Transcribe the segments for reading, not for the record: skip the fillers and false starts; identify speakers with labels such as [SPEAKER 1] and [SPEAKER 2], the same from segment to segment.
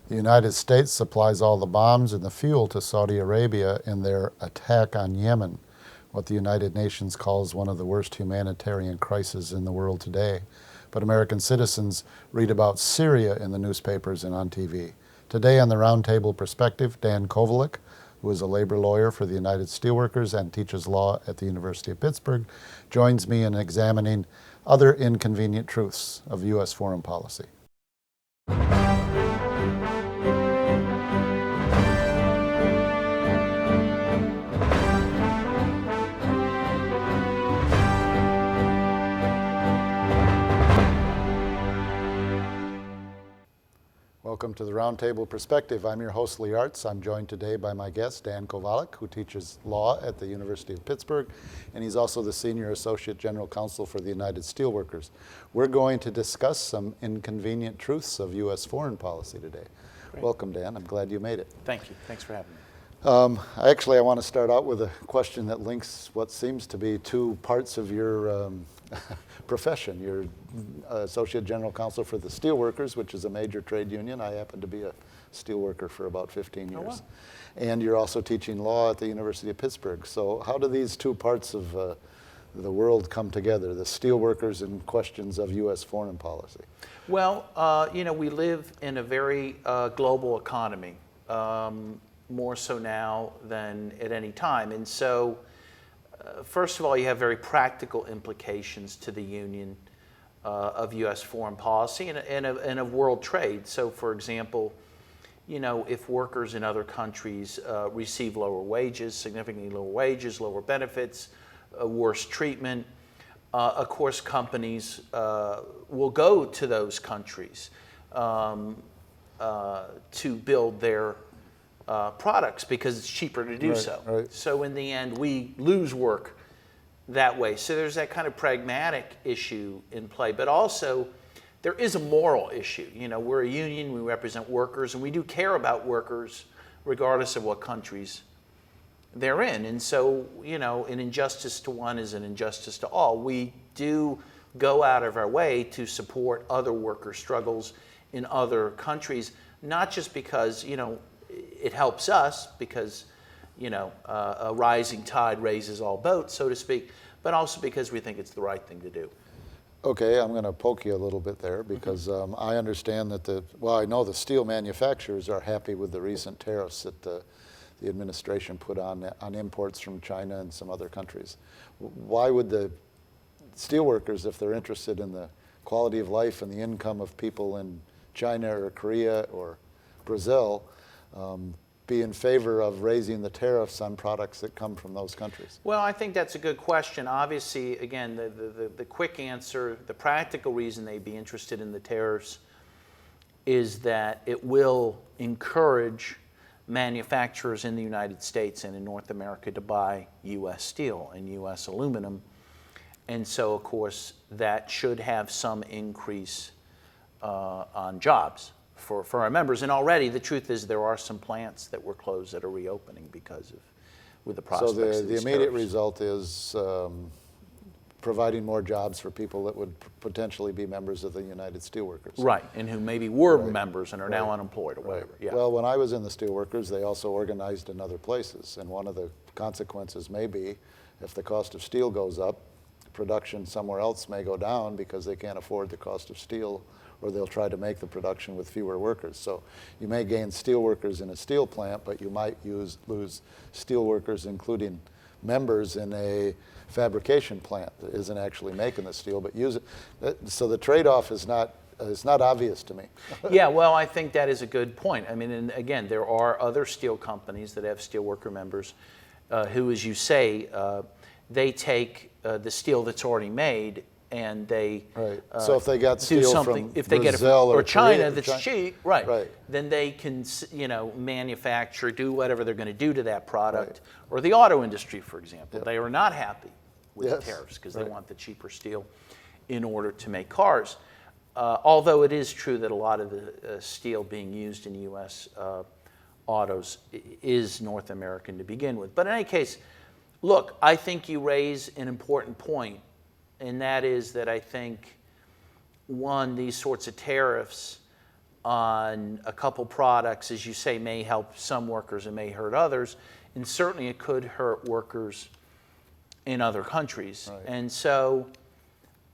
[SPEAKER 1] The United States supplies all the bombs and the fuel to Saudi Arabia in their attack on Yemen, what the United Nations calls one of the worst humanitarian crises in the world today. But American citizens read about Syria in the newspapers and on TV. Today on the Roundtable Perspective, Dan Kovalik, who is a labor lawyer for the United Steelworkers and teaches law at the University of Pittsburgh, joins me in examining other inconvenient truths of U.S. foreign policy. Welcome to the Roundtable Perspective. I'm your host, Lee Artz. I'm joined today by my guest, Dan Kovalik, who teaches law at the University of Pittsburgh, and he's also the Senior Associate General Counsel for the United Steelworkers. We're going to discuss some inconvenient truths of U.S. foreign policy today. Great. Welcome, Dan. I'm glad you made it.
[SPEAKER 2] Thank you. Thanks for having me.
[SPEAKER 1] I want to start out with a question that links what seems to be two parts of your profession. You're Associate General Counsel for the Steelworkers, which is a major trade union. I happen to be a steelworker for about 15 years. Oh, wow. And you're also teaching law at the University of Pittsburgh. So how do these two parts of the world come together, the steelworkers and questions of U.S. foreign policy?
[SPEAKER 2] Well, we live in a very global economy, more so now than at any time. And so, first of all, you have very practical implications to the union of U.S. foreign policy and of world trade. So, for example, if workers in other countries receive lower wages, significantly lower wages, lower benefits, worse treatment, of course, companies will go to those countries to build their products because it's cheaper to do so. Right. So in the end, we lose work that way. So there's that kind of pragmatic issue in play, but also there is a moral issue. We're a union, we represent workers, and we do care about workers regardless of what countries they're in. And so, an injustice to one is an injustice to all. We do go out of our way to support other worker struggles in other countries, not just because, it helps us because, a rising tide raises all boats, so to speak, but also because we think it's the right thing to do.
[SPEAKER 1] Okay, I'm going to poke you a little bit there because I understand that I know the steel manufacturers are happy with the recent tariffs that the administration put on imports from China and some other countries. Why would the steelworkers, if they're interested in the quality of life and the income of people in China or Korea or Brazil, be in favor of raising the tariffs on products that come from those countries?
[SPEAKER 2] Well, I think that's a good question. Obviously, again, the quick answer, the practical reason they'd be interested in the tariffs is that it will encourage manufacturers in the United States and in North America to buy U.S. steel and U.S. aluminum. And so, of course, that should have some increase on jobs for our members. And already the truth is there are some plants that were closed that are reopening with the prospects.
[SPEAKER 1] So
[SPEAKER 2] of
[SPEAKER 1] the immediate
[SPEAKER 2] tariffs.
[SPEAKER 1] result is providing more jobs for people that would potentially be members of the United Steelworkers.
[SPEAKER 2] Right, and who maybe were members and are now unemployed or whatever.
[SPEAKER 1] Right.
[SPEAKER 2] Yeah.
[SPEAKER 1] Well, when I was in the Steelworkers, they also organized in other places, and one of the consequences may be if the cost of steel goes up, production somewhere else may go down because they can't afford the cost of steel, or they'll try to make the production with fewer workers. So you may gain steelworkers in a steel plant, but you might lose steelworkers, including members in a fabrication plant that isn't actually making the steel, but use it. So the trade-off is not obvious to me.
[SPEAKER 2] Yeah, well, I think that is a good point. I mean, and again, there are other steel companies that have steelworker members who, as you say, they take the steel that's already made and they
[SPEAKER 1] so if they got steel from
[SPEAKER 2] if they get it
[SPEAKER 1] Brazil
[SPEAKER 2] or China
[SPEAKER 1] Korea,
[SPEAKER 2] that's cheap, then they can manufacture, do whatever they're going to do to that product. Or the auto industry, for example, they are not happy with the tariffs because they want the cheaper steel in order to make cars. Although it is true that a lot of the steel being used in U.S. Autos is North American to begin with. But in any case, look, I think you raise an important point, and that is that I think, one, these sorts of tariffs on a couple products, as you say, may help some workers and may hurt others, and certainly it could hurt workers in other countries.
[SPEAKER 1] Right.
[SPEAKER 2] And so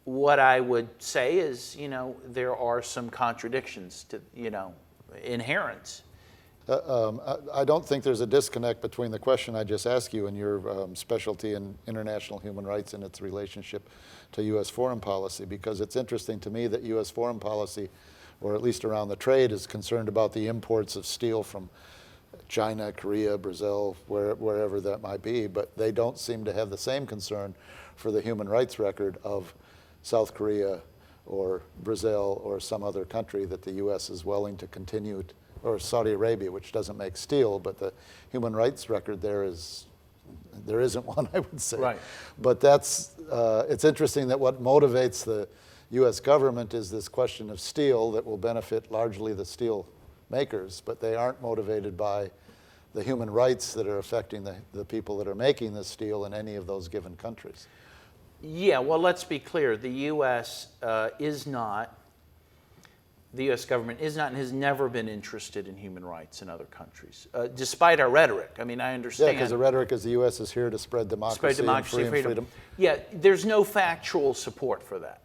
[SPEAKER 2] what I would say is, there are some contradictions to, inherent.
[SPEAKER 1] I don't think there's a disconnect between the question I just asked you and your specialty in international human rights and its relationship to U.S. foreign policy, because it's interesting to me that U.S. foreign policy, or at least around the trade, is concerned about the imports of steel from China, Korea, Brazil, wherever that might be, but they don't seem to have the same concern for the human rights record of South Korea or Brazil or some other country that the U.S. is willing to continue or Saudi Arabia, which doesn't make steel, but the human rights record there isn't one, I would say.
[SPEAKER 2] Right.
[SPEAKER 1] But it's interesting that what motivates the U.S. government is this question of steel that will benefit largely the steel makers, but they aren't motivated by the human rights that are affecting the people that are making the steel in any of those given countries.
[SPEAKER 2] Yeah, well, let's be clear. The U.S. The U.S. government is not and has never been interested in human rights in other countries, despite our rhetoric. I mean, I understand.
[SPEAKER 1] Yeah, because the rhetoric is the U.S. is here to spread democracy, and freedom.
[SPEAKER 2] Yeah, there's no factual support for that.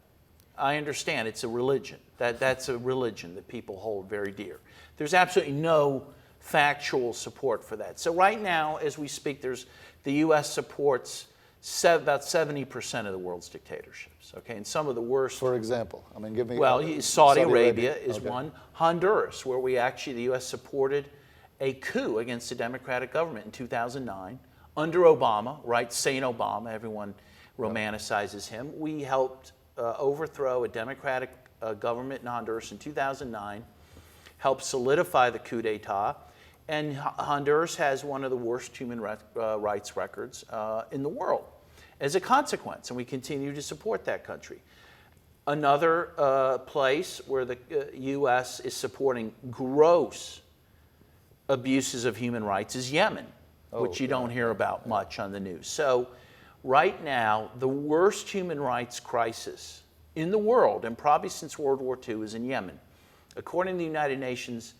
[SPEAKER 2] I understand it's a religion. That's a religion that people hold very dear. There's absolutely no factual support for that. So right now, as we speak, the U.S. supports about 70% of the world's dictatorships, okay? And some of the worst.
[SPEAKER 1] For example, I mean, give me.
[SPEAKER 2] Well, Saudi Arabia is one. Honduras, where the U.S. supported a coup against the democratic government in 2009 under Obama, right? Saint Obama, everyone romanticizes him. We helped overthrow a democratic government in Honduras in 2009, helped solidify the coup d'etat, and Honduras has one of the worst human rights records in the world as a consequence, and we continue to support that country. Another place where the U.S. is supporting gross abuses of human rights is Yemen, which you don't hear about much on the news. So right now, the worst human rights crisis in the world, and probably since World War II, is in Yemen. According to the United Nations,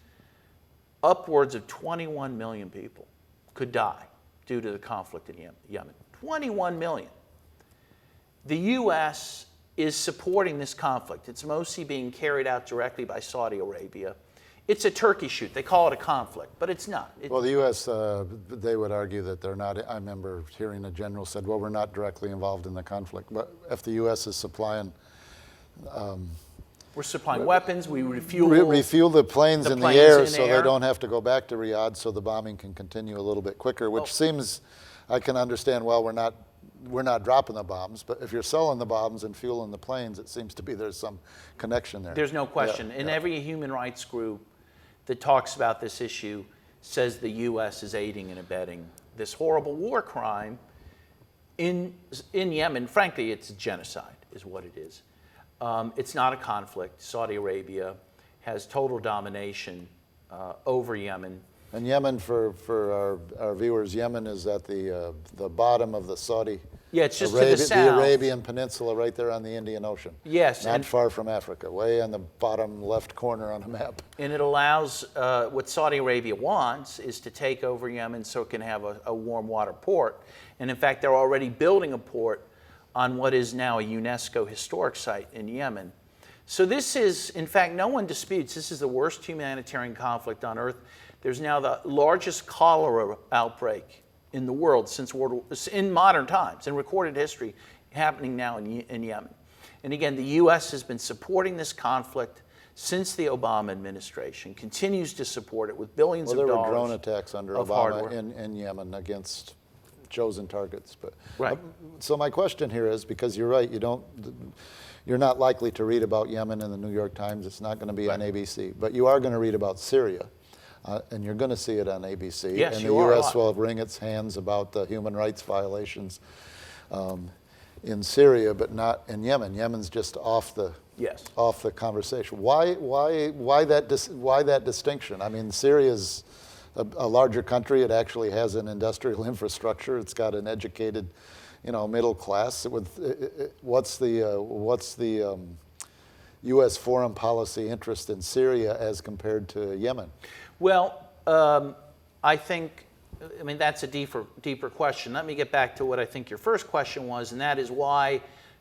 [SPEAKER 2] upwards of 21 million people could die due to the conflict in Yemen. 21 million. The U.S. is supporting this conflict. It's mostly being carried out directly by Saudi Arabia. It's a turkey shoot. They call it a conflict, but it's not.
[SPEAKER 1] Well, the U.S., they would argue that they're not. I remember hearing a general said, well, we're not directly involved in the conflict. But if the U.S. is supplying...
[SPEAKER 2] we're supplying weapons. We refuel
[SPEAKER 1] the planes in the air so they don't have to go back to Riyadh, so the bombing can continue a little bit quicker, which seems, I can understand, well, we're not dropping the bombs, but if you're selling the bombs and fueling the planes, it seems to be there's some connection there.
[SPEAKER 2] There's no question. And every human rights group that talks about this issue says the U.S. is aiding and abetting this horrible war crime in Yemen. Frankly, it's genocide is what it is. It's not a conflict. Saudi Arabia has total domination over Yemen.
[SPEAKER 1] And Yemen, for our viewers, Yemen is at the bottom of the Saudi.
[SPEAKER 2] Yeah, it's just to the south.
[SPEAKER 1] The Arabian Peninsula, right there on the Indian Ocean.
[SPEAKER 2] Yes,
[SPEAKER 1] not far from Africa, way on the bottom left corner on the map.
[SPEAKER 2] And it allows what Saudi Arabia wants is to take over Yemen so it can have a warm water port. And in fact, they're already building a port on what is now a UNESCO historic site in Yemen. So this is, in fact, no one disputes, this is the worst humanitarian conflict on earth. There's now the largest cholera outbreak in the world in modern times, in recorded history, happening now in Yemen. And again, the U.S. has been supporting this conflict since the Obama administration, continues to support it with billions of dollars.
[SPEAKER 1] Well, there were drone attacks under Obama in Yemen against chosen targets. But
[SPEAKER 2] right.
[SPEAKER 1] So my question here is, because you're right, you're not likely to read about Yemen in the New York Times. It's not going to be on ABC, but you are going to read about Syria. And you're going to see it on ABC.
[SPEAKER 2] Yes,
[SPEAKER 1] and the U.S. will wring its hands about the human rights violations in Syria, but not in Yemen. Yemen's just off the conversation. Why that distinction? I mean, Syria's a larger country. It actually has an industrial infrastructure. It's got an educated, middle class. What's the U.S. foreign policy interest in Syria as compared to Yemen?
[SPEAKER 2] Well, I think, that's a deeper question. Let me get back to what I think your first question was, and that is, why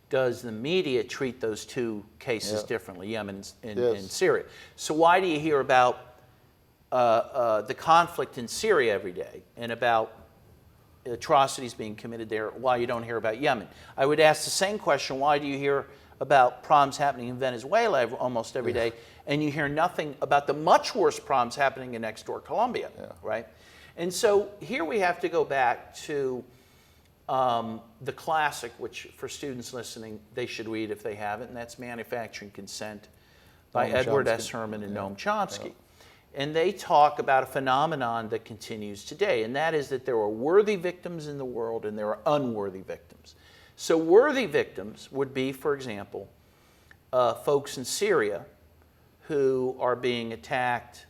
[SPEAKER 2] does the media treat those two cases differently, Yemen and Syria? So why do you hear about the conflict in Syria every day and about atrocities being committed there, while you don't hear about Yemen? I would ask the same question, why do you hear about problems happening in Venezuela almost every day, and you hear nothing about the much worse problems happening in next door Colombia, right? And so here we have to go back to the classic, which for students listening, they should read if they haven't, and that's Manufacturing Consent by Edward S. Herman and Noam Chomsky. And they talk about a phenomenon that continues today, and that is that there are worthy victims in the world and there are unworthy victims. So worthy victims would be, for example, folks in Syria who are being attacked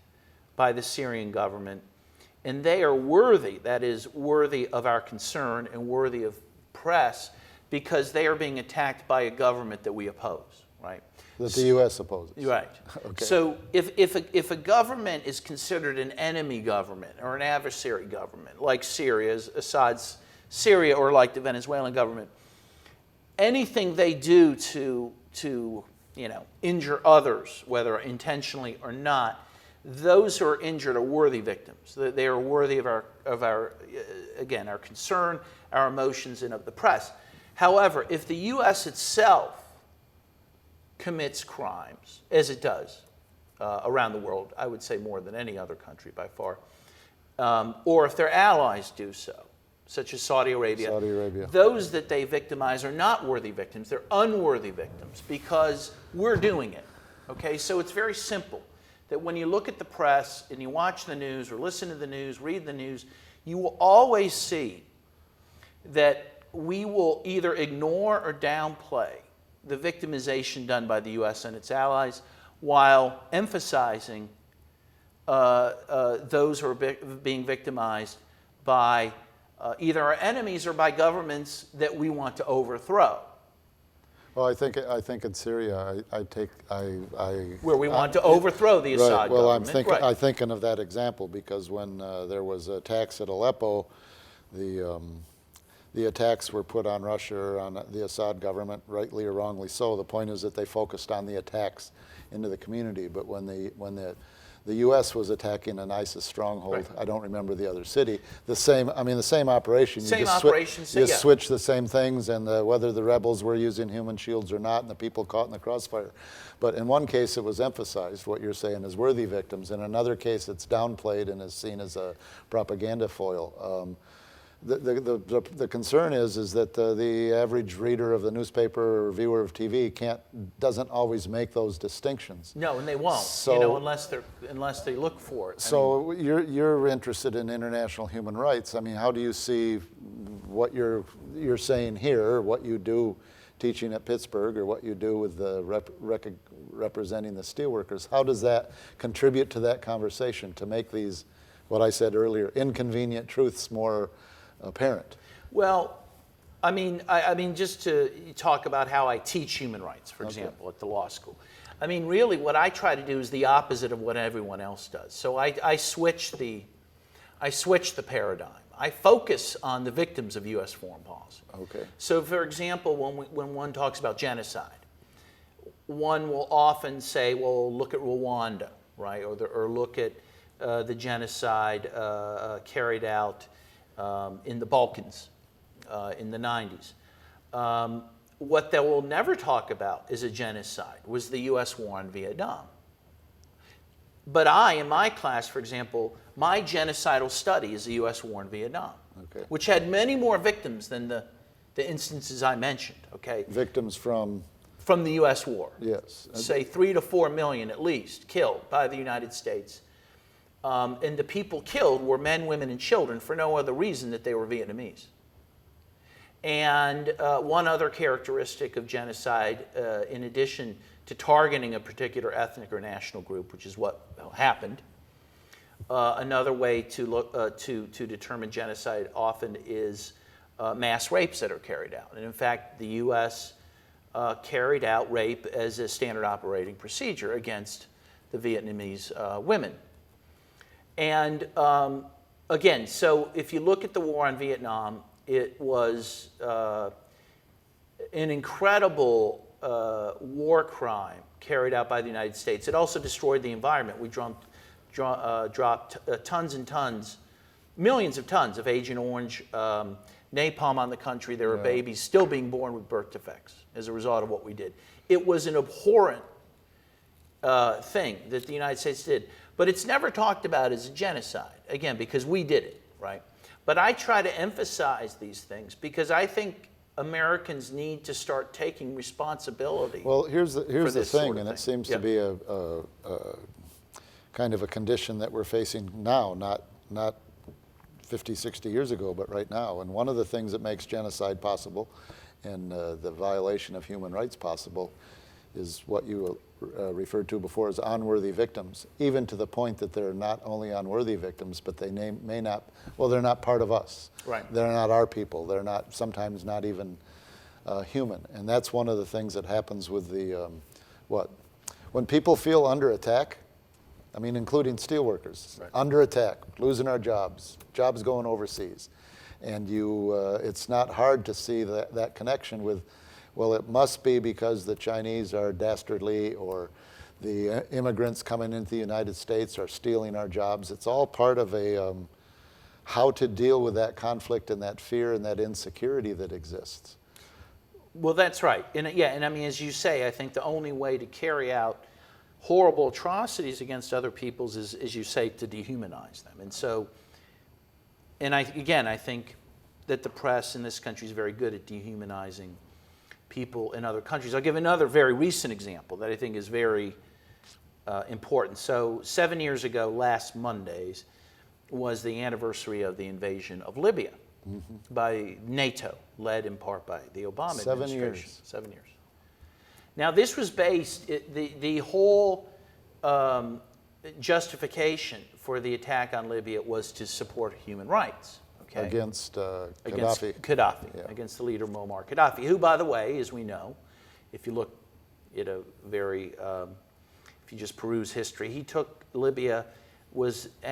[SPEAKER 2] by the Syrian government, and they are worthy, that is, worthy of our concern and worthy of press, because they are being attacked by a government that we oppose, right?
[SPEAKER 1] That the U.S. opposes.
[SPEAKER 2] Right.
[SPEAKER 1] Okay.
[SPEAKER 2] So if a government is considered an enemy government or an adversary government, like Assad's Syria, or like the Venezuelan government, anything they do to injure others, whether intentionally or not, those who are injured are worthy victims. They are worthy of our again, our concern, our emotions, and of the press. However, if the U.S. itself commits crimes, as it does around the world, I would say more than any other country by far, or if their allies do so, such as Saudi Arabia, those that they victimize are not worthy victims. They're unworthy victims because we're doing it. Okay, so it's very simple that when you look at the press and you watch the news or listen to the news, read the news, you will always see that we will either ignore or downplay the victimization done by the U.S. and its allies, while emphasizing those who are being victimized by either our enemies or by governments that we want to overthrow.
[SPEAKER 1] Well, I think in Syria,
[SPEAKER 2] where we want to overthrow the Assad government.
[SPEAKER 1] Well, I'm thinking of that example because when there was attacks at Aleppo, the attacks were put on Russia or on the Assad government, rightly or wrongly so. The point is that they focused on the attacks into the community. But when the U.S. was attacking an ISIS stronghold, I don't remember the other city, the same operation. You just switch the same things, and whether the rebels were using human shields or not, and the people caught in the crossfire. But in one case, it was emphasized, what you're saying, as worthy victims. In another case, it's downplayed and is seen as a propaganda foil. The concern is that the average reader of the newspaper or viewer of TV doesn't always make those distinctions.
[SPEAKER 2] No, and they won't. So, unless they look for it.
[SPEAKER 1] So you're interested in international human rights. I mean, how do you see what you're saying here, what you do teaching at Pittsburgh, or what you do with the representing the steelworkers? How does that contribute to that conversation to make these, what I said earlier, inconvenient truths more apparent?
[SPEAKER 2] Well, I mean, just to talk about how I teach human rights, for example, at the law school. I mean, really, what I try to do is the opposite of what everyone else does. So I switch the paradigm. I focus on the victims of U.S. foreign policy.
[SPEAKER 1] Okay.
[SPEAKER 2] So, for example, when one talks about genocide, one will often say, "Well, look at Rwanda, right?" Or look at the genocide carried out in the Balkans in the 90s. What they will never talk about is a genocide, was the U.S. war on Vietnam. But in my class, for example, my genocidal study is the U.S. war in Vietnam, which had many more victims than the instances I mentioned. Okay.
[SPEAKER 1] Victims from
[SPEAKER 2] the U.S. war.
[SPEAKER 1] Yes.
[SPEAKER 2] Say 3 to 4 million at least killed by the United States. And the people killed were men, women, and children for no other reason that they were Vietnamese. And one other characteristic of genocide, in addition to targeting a particular ethnic or national group, which is what happened, another way to look to determine genocide often is mass rapes that are carried out. And in fact, the U.S. carried out rape as a standard operating procedure against the Vietnamese women. And again, so if you look at the war on Vietnam, it was an incredible war crime carried out by the United States. It also destroyed the environment. We dropped tons and tons, millions of tons of Agent Orange napalm on the country. There were babies still being born with birth defects as a result of what we did. It was an abhorrent thing that the United States did. But it's never talked about as a genocide, again, because we did it, right? But I try to emphasize these things because I think Americans need to start taking responsibility.
[SPEAKER 1] Well, here's the thing, and
[SPEAKER 2] thing.
[SPEAKER 1] It seems to be a kind of a condition that we're facing now, not 50, 60 years ago, but right now. And one of the things that makes genocide possible and the violation of human rights possible is what you referred to before as unworthy victims, even to the point that they're not only unworthy victims, but they may not, well, they're not part of us.
[SPEAKER 2] Right.
[SPEAKER 1] They're not our people. They're not, sometimes not even human. And that's one of the things that happens with the, when people feel under attack, I mean, including steelworkers, right. Under attack, losing our jobs going overseas. And it's not hard to see that connection with, well, it must be because the Chinese are dastardly or the immigrants coming into the United States are stealing our jobs. It's all part of a how to deal with that conflict and that fear and that insecurity that exists.
[SPEAKER 2] Well, that's right. And I mean, as you say, I think the only way to carry out horrible atrocities against other peoples is, as you say, to dehumanize them. And so, and I think that the press in this country is very good at dehumanizing people in other countries. I'll give another very recent example that I think is very important. So 7 years ago, last Mondays, was the anniversary of the invasion of Libya by NATO, led in part by the Obama administration. 7 years. Now, this was based, the whole justification for the attack on Libya was to support human rights. Okay.
[SPEAKER 1] Against Gaddafi.
[SPEAKER 2] Against the leader Muammar Gaddafi, who, by the way, as we know, if you look at a very, if you just peruse history, he took Libya,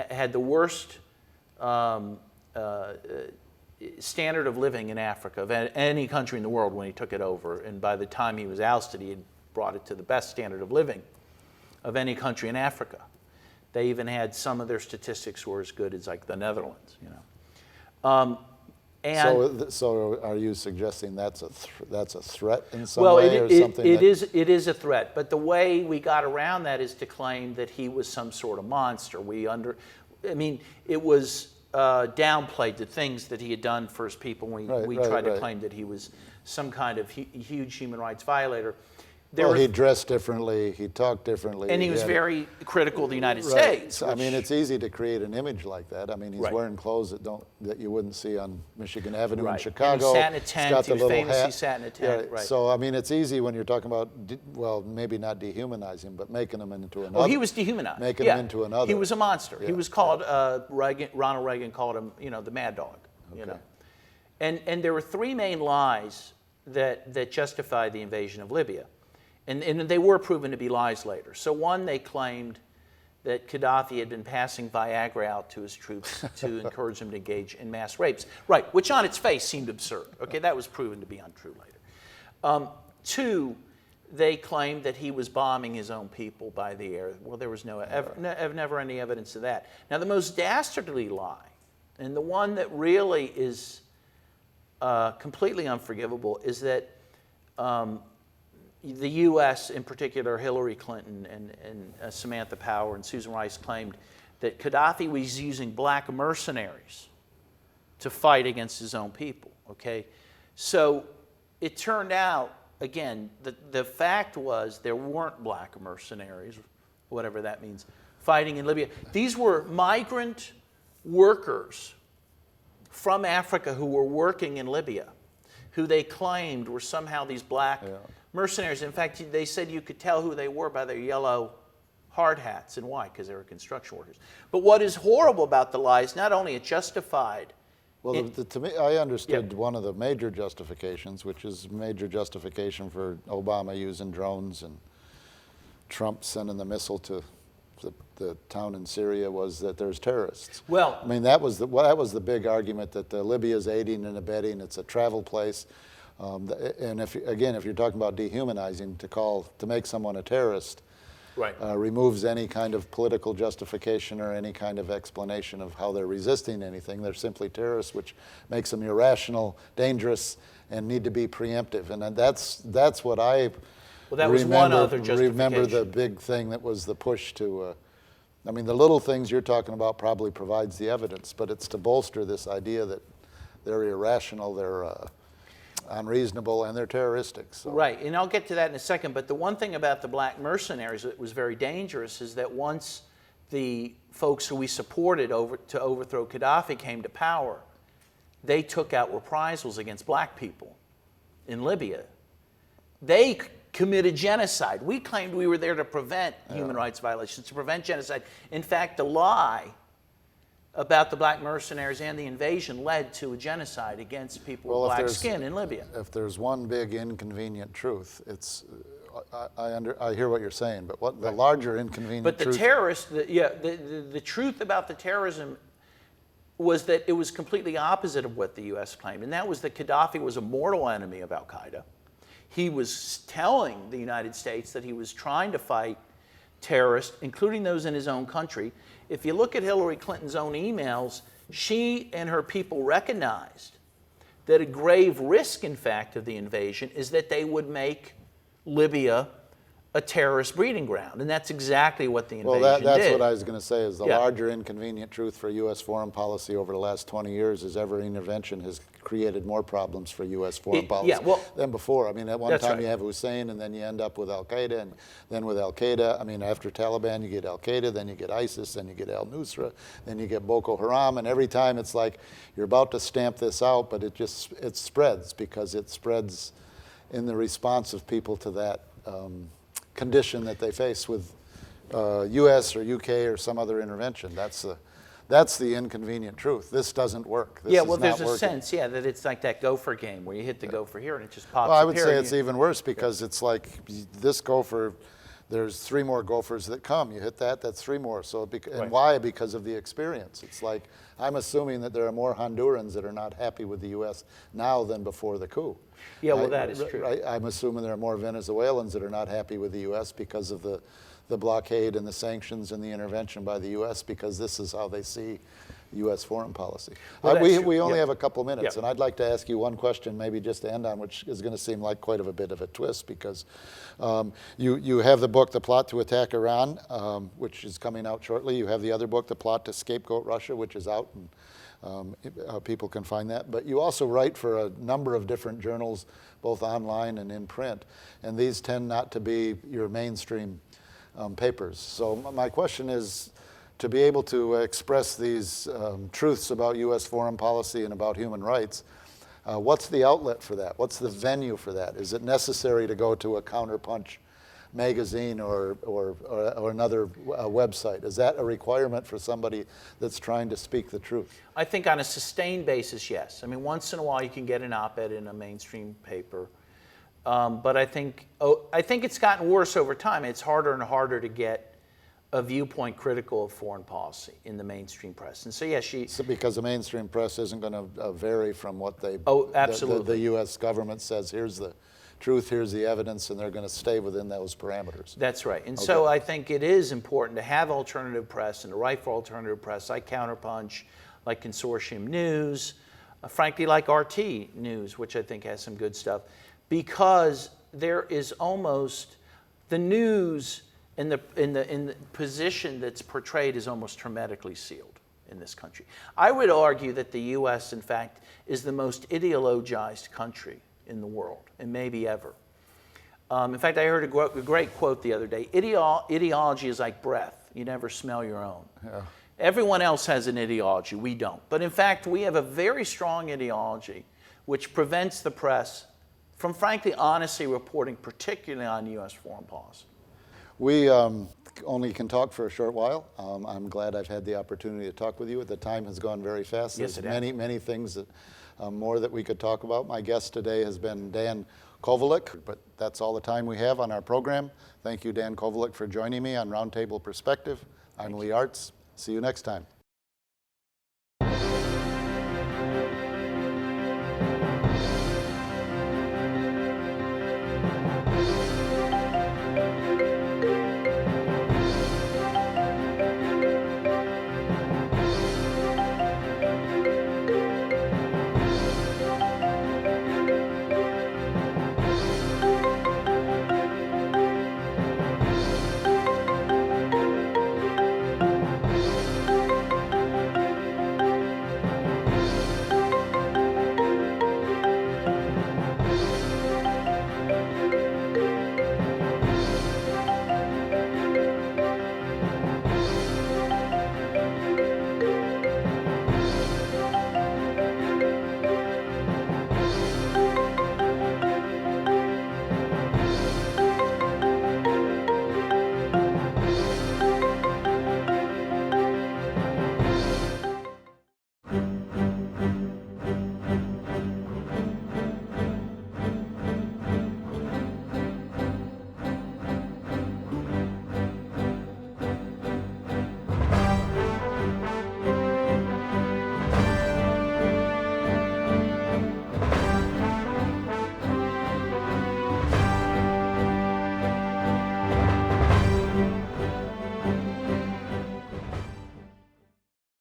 [SPEAKER 2] had the worst standard of living in Africa of any country in the world when he took it over. And by the time he was ousted, he had brought it to the best standard of living of any country in Africa. They even had some of their statistics were as good as like the Netherlands, you know.
[SPEAKER 1] So are you suggesting that's a threat in some way, or something?
[SPEAKER 2] It is a threat. But the way we got around that is to claim that he was some sort of monster. It was downplayed the things that he had done for his people. We tried to claim that he was some kind of huge human rights violator.
[SPEAKER 1] He dressed differently, he talked differently.
[SPEAKER 2] And he was very critical of the United States.
[SPEAKER 1] I mean, it's easy to create an image like that. I mean, he's wearing clothes that you wouldn't see on Michigan Avenue in Chicago.
[SPEAKER 2] And he sat in a tent. He famously sat in a tent.
[SPEAKER 1] Yeah, so, I mean, it's easy when you're talking about, well, maybe not dehumanizing, but making him into another.
[SPEAKER 2] Well, he was dehumanized.
[SPEAKER 1] Making him into another.
[SPEAKER 2] He was a monster. Yeah. He was called, Ronald Reagan called him, the mad dog, you know. And there were three main lies that justified the invasion of Libya. And they were proven to be lies later. So one, they claimed that Gaddafi had been passing Viagra out to his troops to encourage them to engage in mass rapes. Right, which on its face seemed absurd. Okay, that was proven to be untrue later. Two, they claimed that he was bombing his own people by the air. Well, there was never any evidence of that. Now, the most dastardly lie, and the one that really is completely unforgivable, is that the U.S., in particular Hillary Clinton and Samantha Power and Susan Rice, claimed that Gaddafi was using black mercenaries to fight against his own people, okay? So it turned out, again, the fact was there weren't black mercenaries, whatever that means, fighting in Libya. These were migrant workers from Africa who were working in Libya, who they claimed were somehow these black mercenaries. In fact, they said you could tell who they were by their yellow hard hats. And why? Because they were construction workers. But what is horrible about the lie is not only it justified
[SPEAKER 1] Well, to me, I understood one of the major justifications, which is major justification for Obama using drones and Trump sending the missile to the town in Syria, was that there's terrorists.
[SPEAKER 2] Well,
[SPEAKER 1] I mean, that was the big argument, that Libya's aiding and abetting. It's a travel place, and if you're talking about dehumanizing, to make someone a terrorist,
[SPEAKER 2] right,
[SPEAKER 1] removes any kind of political justification or any kind of explanation of how they're resisting anything. They're simply terrorists, which makes them irrational, dangerous, and need to be preemptive. And that's what I
[SPEAKER 2] that was one other justification.
[SPEAKER 1] Remember the big thing that was the push to, I mean, the little things you're talking about probably provides the evidence, but it's to bolster this idea that they're irrational, they're unreasonable, and they're terroristic. So.
[SPEAKER 2] Right, and I'll get to that in a second, but the one thing about the black mercenaries that was very dangerous is that once the folks who we supported to overthrow Gaddafi came to power, they took out reprisals against black people in Libya. They committed genocide. We claimed we were there to prevent human rights violations, to prevent genocide. In fact, the lie about the black mercenaries and the invasion led to a genocide against people with black skin in Libya.
[SPEAKER 1] If there's one big inconvenient truth, it's I hear what you're saying, but what the larger inconvenient truth?
[SPEAKER 2] But the terrorists, the truth about the terrorism was that it was completely opposite of what the U.S. claimed, and that was that Gaddafi was a mortal enemy of al-Qaeda. He was telling the United States that he was trying to fight terrorists, including those in his own country. If you look at Hillary Clinton's own emails, she and her people recognized that a grave risk, in fact, of the invasion is that they would make Libya a terrorist breeding ground. And that's exactly what the invasion did.
[SPEAKER 1] Well, that's what I was going to say, is the larger inconvenient truth for U.S. foreign policy over the last 20 years is every intervention has created more problems for U.S. foreign policy than before. I mean, at one time you have Hussein, and then you end up with al-Qaeda, and then with al-Qaeda, I mean, after Taliban, you get al-Qaeda, then you get ISIS, then you get al-Nusra, then you get Boko Haram, and every time it's like you're about to stamp this out, but it spreads, because it spreads in the response of people to that condition that they face with U.S. or U.K. or some other intervention. That's the inconvenient truth. This doesn't work. This is
[SPEAKER 2] there's
[SPEAKER 1] not
[SPEAKER 2] a
[SPEAKER 1] working.
[SPEAKER 2] sense, that it's like that gopher game where you hit the gopher here and it just pops up.
[SPEAKER 1] Well, I would say it's even worse, because it's like this gopher, there's 3 more gophers that come. You hit that's 3 more. So and why? Because of the experience. It's like, I'm assuming that there are more Hondurans that are not happy with the U.S. now than before the coup.
[SPEAKER 2] Yeah, well, that is true.
[SPEAKER 1] I'm assuming there are more Venezuelans that are not happy with the U.S. because of the blockade and the sanctions and the intervention by the U.S., because this is how they see U.S. foreign policy.
[SPEAKER 2] Well,
[SPEAKER 1] we only have a couple minutes, and I'd like to ask you one question, maybe just to end on, which is going to seem like quite a bit of a twist, because you have the book, The Plot to Attack Iran, which is coming out shortly. You have the other book, The Plot to Scapegoat Russia, which is out, and people can find that. But you also write for a number of different journals, both online and in print, and these tend not to be your mainstream papers. So my question is, to be able to express these truths about U.S. foreign policy and about human rights, what's the outlet for that? What's the venue for that? Is it necessary to go to a Counterpunch magazine or another website? Is that a requirement for somebody that's trying to speak the truth?
[SPEAKER 2] I think on a sustained basis, yes. I mean, once in a while you can get an op-ed in a mainstream paper. But I think it's gotten worse over time. It's harder and harder to get a viewpoint critical of foreign policy in the mainstream press. And so, So because the mainstream press isn't going to vary from what absolutely.
[SPEAKER 1] The U.S. government says, here's the truth, here's the evidence, and they're going to stay within those parameters.
[SPEAKER 2] That's right. And so I think it is important to have alternative press and to write for alternative press like Counterpunch, like Consortium News, frankly like RT News, which I think has some good stuff, because there is almost the news in the position that's portrayed is almost hermetically sealed in this country. I would argue that the U.S., in fact, is the most ideologized country in the world, and maybe ever. In fact, I heard a great quote the other day. Ideology is like breath. You never smell your own. Yeah. Everyone else has an ideology. We don't. But in fact, we have a very strong ideology which prevents the press from, frankly, honestly reporting, particularly on U.S. foreign policy.
[SPEAKER 1] We only can talk for a short while. I'm glad I've had the opportunity to talk with you. The time has gone very fast.
[SPEAKER 2] Yes,
[SPEAKER 1] There's
[SPEAKER 2] it has.
[SPEAKER 1] many things that, more that we could talk about. My guest today has been Dan Kovalik, but that's all the time we have on our program. Thank you, Dan Kovalik, for joining me on Roundtable Perspective. I'm Lee Artz. See you next time.